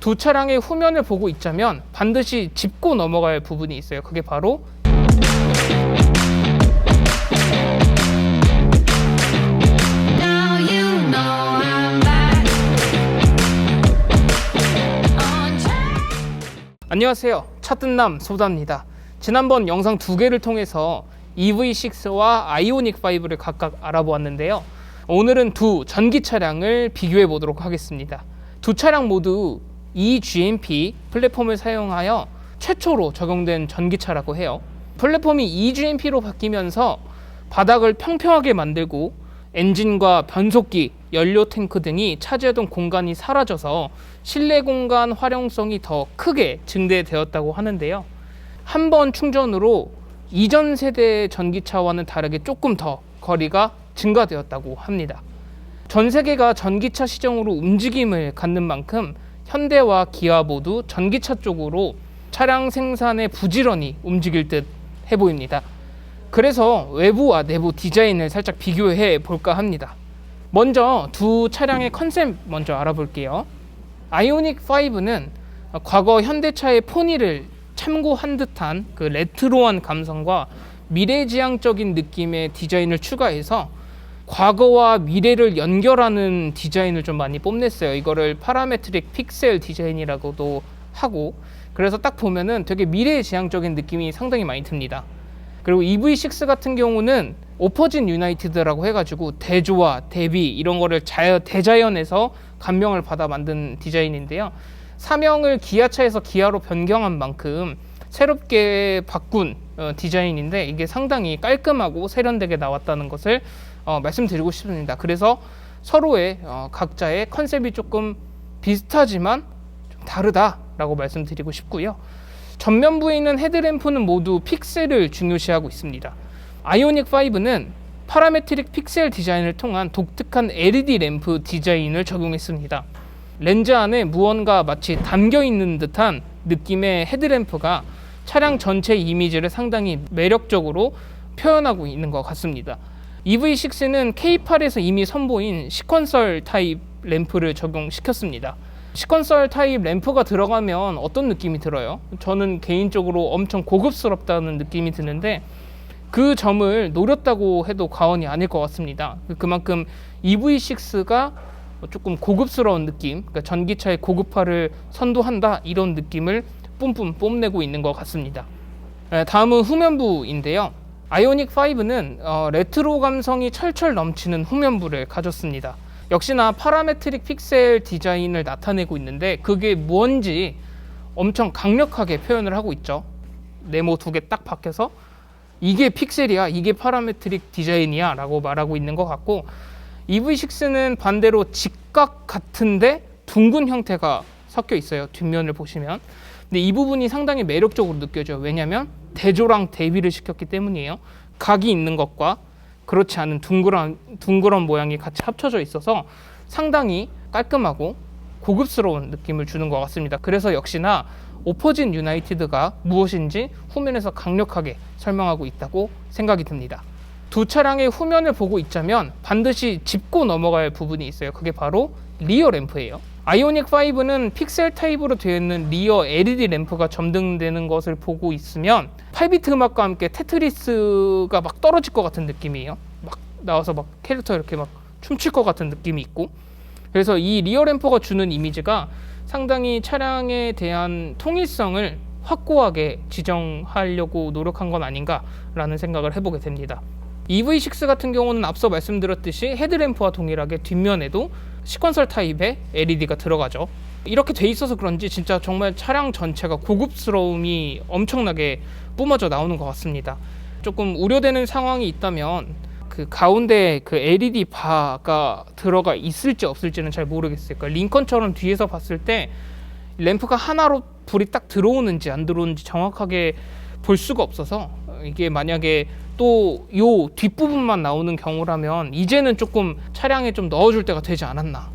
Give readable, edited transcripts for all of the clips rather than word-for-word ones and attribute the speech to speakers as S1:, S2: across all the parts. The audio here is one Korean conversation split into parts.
S1: 두 차량의 후면을 보고 있자면 반드시 짚고 넘어갈 부분이 있어요. 그게 바로 안녕하세요. 차뜬남 소다입니다. 지난번 영상 두 개를 통해서 EV6와 아이오닉5를 각각 알아보았는데요. 오늘은 두 전기 차량을 비교해 보도록 하겠습니다. 두 차량 모두 eGMP 플랫폼을 사용하여 최초로 적용된 전기차라고 해요. 플랫폼이 eGMP로 바뀌면서 바닥을 평평하게 만들고 엔진과 변속기, 연료 탱크 등이 차지하던 공간이 사라져서 실내 공간 활용성이 더 크게 증대되었다고 하는데요. 한 번 충전으로 이전 세대의 전기차와는 다르게 조금 더 거리가 증가되었다고 합니다. 전 세계가 전기차 시장으로 움직임을 갖는 만큼 현대와 기아 모두 전기차 쪽으로 차량 생산에 부지런히 움직일 듯 해 보입니다. 그래서 외부와 내부 디자인을 살짝 비교해 볼까 합니다. 먼저 두 차량의 컨셉 먼저 알아볼게요. 아이오닉5는 과거 현대차의 포니를 참고한 듯한 그 레트로한 감성과 미래지향적인 느낌의 디자인을 추가해서 과거와 미래를 연결하는 디자인을 좀 많이 뽐냈어요. 이거를 파라메트릭 픽셀 디자인이라고도 하고, 그래서 딱 보면은 되게 미래지향적인 느낌이 상당히 많이 듭니다. 그리고 EV6 같은 경우는 오퍼진 유나이티드라고 해가지고 대조와 대비 이런 거를 대자연에서 감명을 받아 만든 디자인인데요. 사명을 기아차에서 기아로 변경한 만큼 새롭게 바꾼 디자인인데 이게 상당히 깔끔하고 세련되게 나왔다는 것을 말씀드리고 싶습니다. 그래서 서로의 각자의 컨셉이 조금 비슷하지만 좀 다르다라고 말씀드리고 싶고요. 전면부에 있는 헤드램프는 모두 픽셀을 중요시하고 있습니다. 아이오닉5는 파라메트릭 픽셀 디자인을 통한 독특한 LED 램프 디자인을 적용했습니다. 렌즈 안에 무언가 마치 담겨있는 듯한 느낌의 헤드램프가 차량 전체 이미지를 상당히 매력적으로 표현하고 있는 것 같습니다. EV6는 K8에서 이미 선보인 시퀀설 타입 램프를 적용시켰습니다. 시퀀설 타입 램프가 들어가면 어떤 느낌이 들어요? 저는 개인적으로 엄청 고급스럽다는 느낌이 드는데 그 점을 노렸다고 해도 과언이 아닐 것 같습니다. 그만큼 EV6가 조금 고급스러운 느낌, 그러니까 전기차의 고급화를 선도한다 이런 느낌을 뿜뿜 뽐내고 있는 것 같습니다. 다음은 후면부인데요. 아이오닉5는 레트로 감성이 철철 넘치는 후면부를 가졌습니다. 역시나 파라메트릭 픽셀 디자인을 나타내고 있는데 그게 뭔지 엄청 강력하게 표현을 하고 있죠. 네모 두 개 딱 박혀서 이게 픽셀이야, 이게 파라메트릭 디자인이야 라고 말하고 있는 것 같고, EV6는 반대로 직각 같은데 둥근 형태가 섞여 있어요. 뒷면을 보시면. 근데 이 부분이 상당히 매력적으로 느껴져요. 왜냐하면 대조랑 대비를 시켰기 때문이에요. 각이 있는 것과 그렇지 않은 둥그런 모양이 같이 합쳐져 있어서 상당히 깔끔하고 고급스러운 느낌을 주는 것 같습니다. 그래서 역시나 오퍼진 유나이티드가 무엇인지 후면에서 강력하게 설명하고 있다고 생각이 듭니다. 두 차량의 후면을 보고 있자면 반드시 짚고 넘어갈 부분이 있어요. 그게 바로 리어 램프예요. 아이오닉5는 픽셀 타입으로 되어 있는 리어 LED 램프가 점등되는 것을 보고 있으면 8비트 음악과 함께 테트리스가 막 떨어질 것 같은 느낌이에요. 막 나와서 막 캐릭터 이렇게 막 춤출 것 같은 느낌이 있고, 그래서 이 리어 램프가 주는 이미지가 상당히 차량에 대한 통일성을 확고하게 지정하려고 노력한 건 아닌가라는 생각을 해보게 됩니다. EV6 같은 경우는 앞서 말씀드렸듯이 헤드램프와 동일하게 뒷면에도 시퀀설 타입의 LED가 들어가죠. 이렇게 돼 있어서 그런지 진짜 정말 차량 전체가 고급스러움이 엄청나게 뿜어져 나오는 것 같습니다. 조금 우려되는 상황이 있다면 그 가운데 그 LED 바가 들어가 있을지 없을지는 잘 모르겠어요. 그러니까 링컨처럼 뒤에서 봤을 때 램프가 하나로 불이 딱 들어오는지 안 들어오는지 정확하게 볼 수가 없어서 이게 만약에 또 요 뒷부분만 나오는 경우라면 이제는 조금 차량에 좀 넣어줄 때가 되지 않았나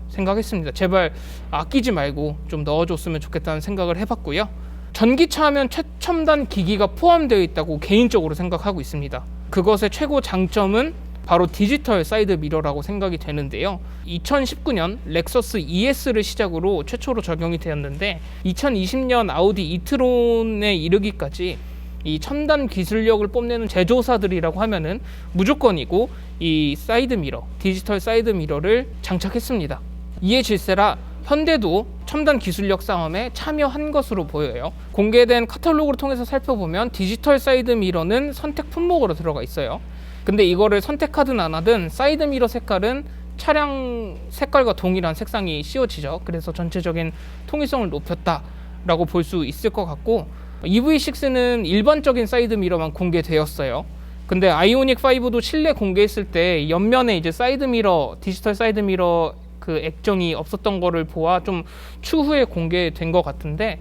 S1: 생각했습니다. 제발 아끼지 말고 좀 넣어줬으면 좋겠다는 생각을 해봤고요. 전기차 하면 최첨단 기기가 포함되어 있다고 개인적으로 생각하고 있습니다. 그것의 최고 장점은 바로 디지털 사이드 미러라고 생각이 되는데요. 2019년 렉서스 ES를 시작으로 최초로 적용이 되었는데 2020년 아우디 이트론에 이르기까지 이 첨단 기술력을 뽐내는 제조사들이라고 하면은 무조건이고 이 사이드 미러, 디지털 사이드 미러를 장착했습니다. 이에 질세라 현대도 첨단 기술력 싸움에 참여한 것으로 보여요. 공개된 카탈로그를 통해서 살펴보면 디지털 사이드 미러는 선택 품목으로 들어가 있어요. 근데 이거를 선택하든 안 하든 사이드 미러 색깔은 차량 색깔과 동일한 색상이 씌워지죠. 그래서 전체적인 통일성을 높였다라고 볼 수 있을 것 같고, EV6는 일반적인 사이드 미러만 공개되었어요. 근데 아이오닉 5도 실내 공개했을 때 옆면에 이제 사이드 미러, 디지털 사이드 미러 그 액정이 없었던 거를 보아 좀 추후에 공개된 것 같은데,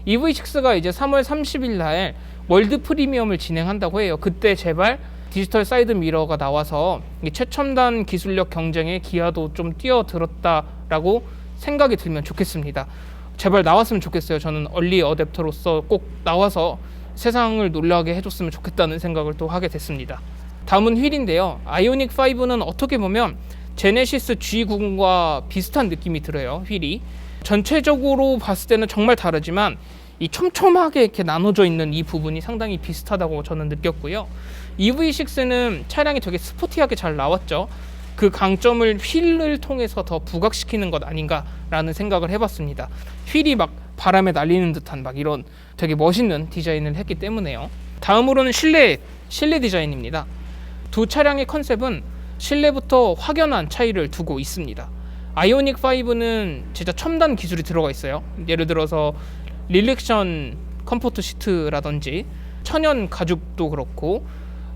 S1: EV6가 이제 3월 30일 날 월드 프리미엄을 진행한다고 해요. 그때 제발 디지털 사이드 미러가 나와서 이 최첨단 기술력 경쟁에 기아도 좀 뛰어들었다라고 생각이 들면 좋겠습니다. 제발 나왔으면 좋겠어요. 저는 얼리 어댑터로서 꼭 나와서 세상을 놀라게 해줬으면 좋겠다는 생각을 또 하게 됐습니다. 다음은 휠인데요. 아이오닉 5는 어떻게 보면 제네시스 G90과 비슷한 느낌이 들어요. 휠이 전체적으로 봤을 때는 정말 다르지만 이 촘촘하게 이렇게 나눠져 있는 이 부분이 상당히 비슷하다고 저는 느꼈고요. EV6는 차량이 되게 스포티하게 잘 나왔죠. 그 강점을 휠을 통해서 더 부각시키는 것 아닌가라는 생각을 해봤습니다. 휠이 막 바람에 날리는 듯한 막 이런 되게 멋있는 디자인을 했기 때문에요. 다음으로는 실내 디자인입니다. 두 차량의 컨셉은 실내부터 확연한 차이를 두고 있습니다. 아이오닉 5는 진짜 첨단 기술이 들어가 있어요. 예를 들어서 릴렉션 컴포트 시트라든지 천연 가죽도 그렇고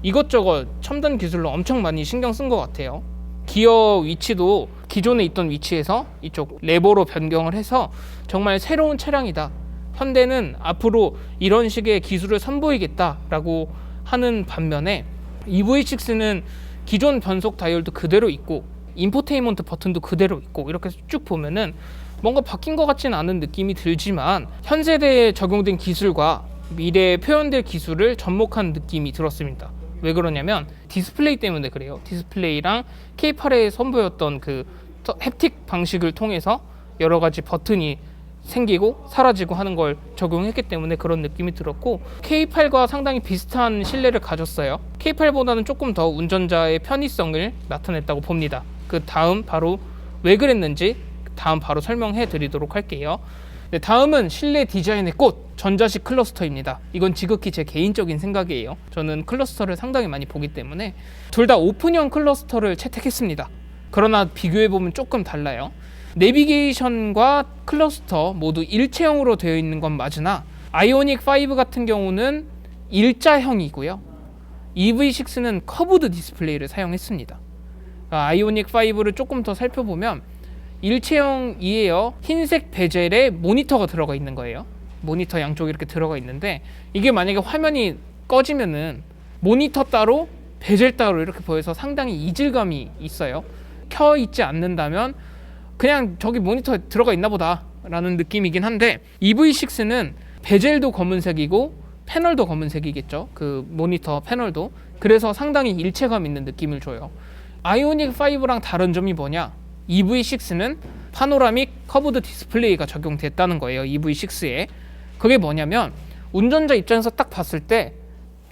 S1: 이것저것 첨단 기술로 엄청 많이 신경 쓴 것 같아요. 기어 위치도 기존에 있던 위치에서 이쪽 레버로 변경을 해서 정말 새로운 차량이다. 현대는 앞으로 이런 식의 기술을 선보이겠다라고 하는 반면에 EV6는 기존 변속 다이얼도 그대로 있고 인포테인먼트 버튼도 그대로 있고 이렇게 쭉 보면은 뭔가 바뀐 것 같지는 않은 느낌이 들지만 현 세대에 적용된 기술과 미래에 표현될 기술을 접목한 느낌이 들었습니다. 왜 그러냐면 디스플레이 때문에 그래요. 디스플레이랑 K8에 선보였던 그 햅틱 방식을 통해서 여러 가지 버튼이 생기고 사라지고 하는 걸 적용했기 때문에 그런 느낌이 들었고, K8과 상당히 비슷한 실내를 가졌어요. K8보다는 조금 더 운전자의 편의성을 나타냈다고 봅니다. 그 다음 바로 왜 그랬는지 다음 바로 설명해 드리도록 할게요. 네, 다음은 실내 디자인의 꽃, 전자식 클러스터입니다. 이건 지극히 제 개인적인 생각이에요. 저는 클러스터를 상당히 많이 보기 때문에 둘 다 오픈형 클러스터를 채택했습니다. 그러나 비교해보면 조금 달라요. 내비게이션과 클러스터 모두 일체형으로 되어 있는 건 맞으나 아이오닉 5 같은 경우는 일자형이고요. EV6는 커브드 디스플레이를 사용했습니다. 아이오닉 5를 조금 더 살펴보면 일체형이에요. 흰색 베젤에 모니터가 들어가 있는 거예요. 모니터 양쪽에 이렇게 들어가 있는데 이게 만약에 화면이 꺼지면은 모니터 따로 베젤 따로 이렇게 보여서 상당히 이질감이 있어요. 켜 있지 않는다면 그냥 저기 모니터에 들어가 있나 보다 라는 느낌이긴 한데, EV6는 베젤도 검은색이고 패널도 검은색이겠죠. 그 모니터 패널도. 그래서 상당히 일체감 있는 느낌을 줘요. 아이오닉 5랑 다른 점이 뭐냐? EV6는 파노라믹 커브드 디스플레이가 적용됐다는 거예요. EV6에. 그게 뭐냐면 운전자 입장에서 딱 봤을 때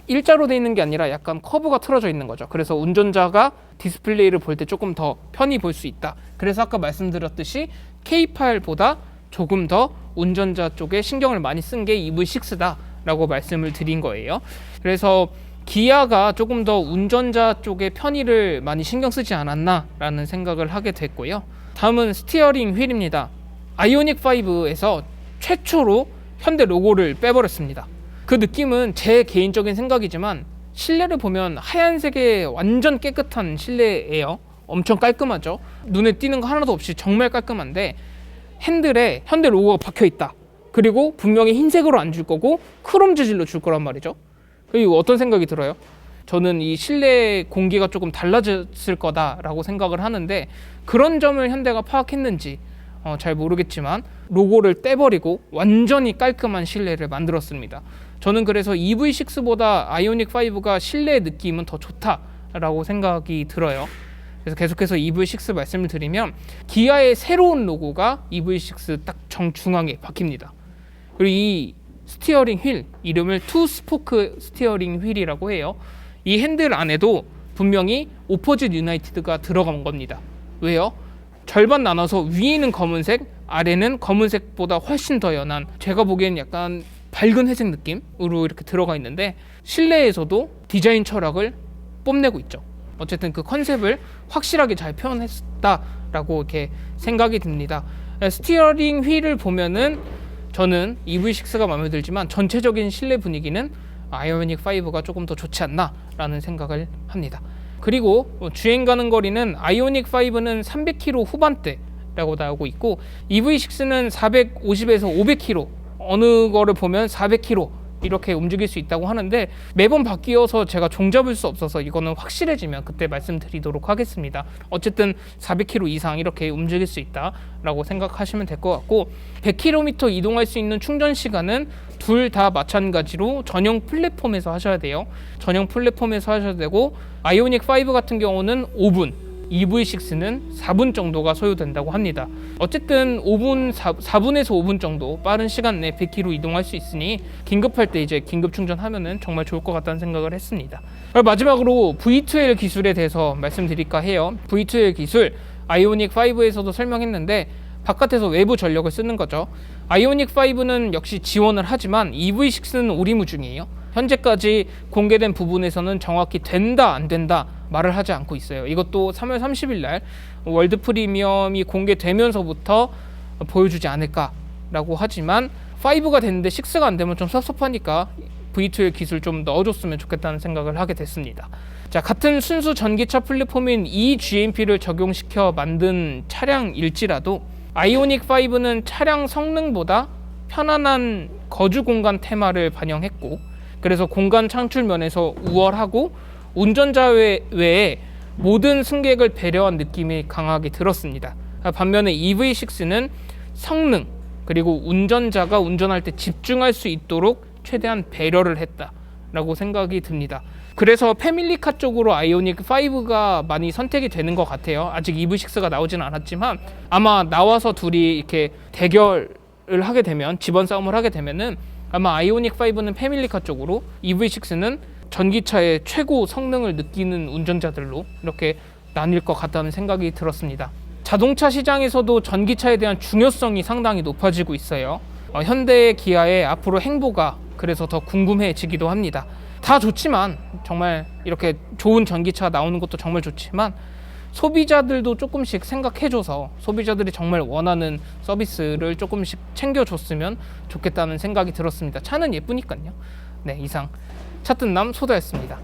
S1: 일자로 돼 있는 게 아니라 약간 커브가 틀어져 있는 거죠. 그래서 운전자가 디스플레이를 볼 때 조금 더 편히 볼 수 있다. 그래서 아까 말씀드렸듯이 K8보다 조금 더 운전자 쪽에 신경을 많이 쓴 게 EV6다 라고 말씀을 드린 거예요. 그래서 기아가 조금 더 운전자 쪽의 편의를 많이 신경 쓰지 않았나 라는 생각을 하게 됐고요. 다음은 스티어링 휠입니다. 아이오닉 5에서 최초로 현대 로고를 빼버렸습니다. 그 느낌은 제 개인적인 생각이지만 실내를 보면 하얀색의 완전 깨끗한 실내예요. 엄청 깔끔하죠. 눈에 띄는 거 하나도 없이 정말 깔끔한데 핸들에 현대 로고가 박혀있다. 그리고 분명히 흰색으로 안 줄 거고 크롬 재질로 줄 거란 말이죠. 그리고 어떤 생각이 들어요? 저는 이 실내 공기가 조금 달라졌을 거다라고 생각을 하는데 그런 점을 현대가 파악했는지 잘 모르겠지만 로고를 떼버리고 완전히 깔끔한 실내를 만들었습니다. 저는 그래서 EV6보다 아이오닉 5가 실내 느낌은 더 좋다 않나라고 생각이 들어요. 그래서 계속해서 EV6 말씀을 드리면 기아의 새로운 로고가 EV6 딱 정중앙에 박힙니다. 그리고 이 스티어링 휠 이름을 투 스포크 스티어링 휠이라고 해요. 이 핸들 안에도 분명히 오포짓 유나이티드가 들어간 겁니다. 왜요? 절반 나눠서 위에는 검은색, 아래는 검은색보다 훨씬 더 연한, 제가 보기엔 약간 밝은 회색 느낌으로 이렇게 들어가 있는데 실내에서도 디자인 철학을 뽐내고 있죠. 어쨌든 그 컨셉을 확실하게 잘 표현했다라고 이렇게 생각이 듭니다. 스티어링 휠을 보면은 저는 EV6가 마음에 들지만 전체적인 실내 분위기는 아이오닉 5가 조금 더 좋지 않나라는 생각을 합니다. 그리고 주행 가는 거리는 아이오닉 5는 300km 후반대라고 나오고 있고 EV6는 450에서 500km, 어느 거를 보면 400km 이렇게 움직일 수 있다고 하는데 매번 바뀌어서 제가 종잡을 수 없어서 이거는 확실해지면 그때 말씀드리도록 하겠습니다. 어쨌든 400km 이상 이렇게 움직일 수 있다라고 생각하시면 될 것 같고 100km 이동할 수 있는 충전 시간은 둘 다 마찬가지로 전용 플랫폼에서 하셔야 돼요. 전용 플랫폼에서 하셔야 되고 아이오닉 5 같은 경우는 5분, EV6는 4분 정도가 소요된다고 합니다. 어쨌든 4분에서 5분 정도 빠른 시간 내에 100km 이동할 수 있으니 긴급할 때 이제 긴급 충전하면은 정말 좋을 것 같다는 생각을 했습니다. 마지막으로 V2L 기술에 대해서 말씀드릴까 해요. V2L 기술 아이오닉 5에서도 설명했는데 바깥에서 외부 전력을 쓰는 거죠. 아이오닉 5는 역시 지원을 하지만 EV6는 오리무중이에요. 현재까지 공개된 부분에서는 정확히 된다 안 된다 말을 하지 않고 있어요. 이것도 3월 30일 날 월드 프리미엄이 공개되면서부터 보여주지 않을까라고 하지만 5가 됐는데 6가 안 되면 좀 섭섭하니까 V2L 기술 좀 넣어줬으면 좋겠다는 생각을 하게 됐습니다. 자, 같은 순수 전기차 플랫폼인 eGMP를 적용시켜 만든 차량일지라도 아이오닉 5는 차량 성능보다 편안한 거주 공간 테마를 반영했고 그래서 공간 창출 면에서 우월하고 운전자 외에 모든 승객을 배려한 느낌이 강하게 들었습니다. 반면에 EV6는 성능 그리고 운전자가 운전할 때 집중할 수 있도록 최대한 배려를 했다라고 생각이 듭니다. 그래서 패밀리카 쪽으로 아이오닉 5가 많이 선택이 되는 것 같아요. 아직 EV6가 나오지는 않았지만 아마 나와서 둘이 이렇게 대결을 하게 되면 집원 싸움을 하게 되면은 아마 아이오닉 5는 패밀리카 쪽으로 EV6는 전기차의 최고 성능을 느끼는 운전자들로 이렇게 나뉠 것 같다는 생각이 들었습니다. 자동차 시장에서도 전기차에 대한 중요성이 상당히 높아지고 있어요. 현대 기아의 앞으로 행보가 그래서 더 궁금해지기도 합니다. 다 좋지만 정말 이렇게 좋은 전기차 나오는 것도 정말 좋지만 소비자들도 조금씩 생각해줘서 소비자들이 정말 원하는 서비스를 조금씩 챙겨줬으면 좋겠다는 생각이 들었습니다. 차는 예쁘니까요. 네, 이상 차뜬남 소다였습니다.